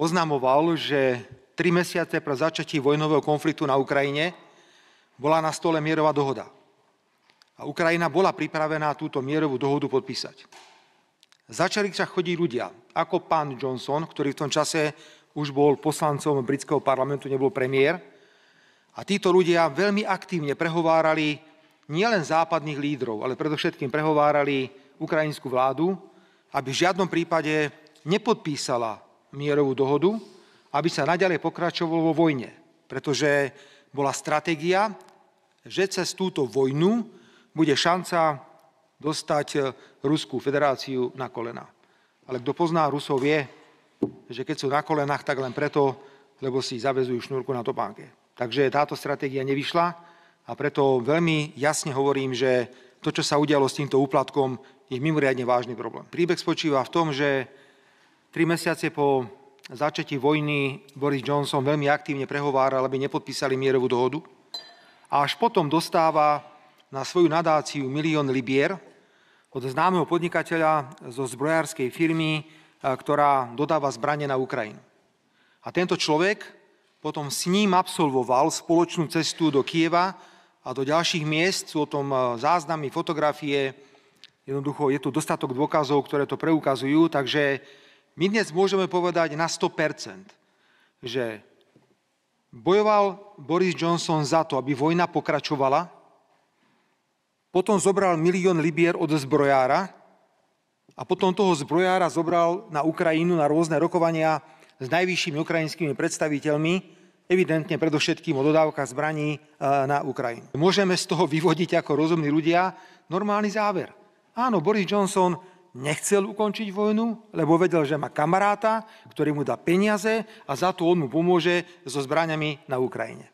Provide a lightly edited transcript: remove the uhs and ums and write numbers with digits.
oznamoval, že 3 mesiace pred začatím vojnového konfliktu na Ukrajine bola na stole mierová dohoda. A Ukrajina bola pripravená túto mierovú dohodu podpísať. Začali však chodiť ľudia, ako pán Johnson, ktorý v tom čase už bol poslancom britského parlamentu, nebol premiér. A títo ľudia veľmi aktívne prehovárali nielen západných lídrov, ale predovšetkým prehovárali ukrajinskú vládu, aby v žiadnom prípade nepodpísala mierovú dohodu, aby sa naďalej pokračovalo vo vojne. Pretože bola stratégia, že cez túto vojnu bude šanca dostať Ruskú federáciu na kolená. Ale kto pozná Rusov vie, že keď sú na kolenách, tak len preto, lebo si zaväzujú šnúrku na topánke. Takže táto stratégia nevyšla a preto veľmi jasne hovorím, že to, čo sa udialo s týmto úplatkom, je mimoriadne vážny problém. Príbeh spočíva v tom, že 3 mesiace po začatí vojny Boris Johnson veľmi aktívne prehováral, aby nepodpísali mierovú dohodu. A až potom dostáva na svoju nadáciu 1 000 000 libier od známeho podnikateľa zo zbrojárskej firmy, ktorá dodáva zbrane na Ukrajinu. A tento človek potom s ním absolvoval spoločnú cestu do Kieva a do ďalších miest. Sú o tom záznamy, fotografie. Jednoducho je tu dostatok dôkazov, ktoré to preukazujú. Takže my dnes môžeme povedať na 100%, že bojoval Boris Johnson za to, aby vojna pokračovala, potom zobral 1 000 000 libier od zbrojára a potom toho zbrojára zobral na Ukrajinu na rôzne rokovania s najvyššími ukrajinskými predstaviteľmi, evidentne predovšetkým o dodávkach zbraní na Ukrajinu. Môžeme z toho vyvodiť ako rozumní ľudia normálny záver. Áno, Boris Johnson nechcel ukončiť vojnu, lebo vedel, že má kamaráta, ktorý mu dá peniaze a za to on mu pomôže so zbraňami na Ukrajine.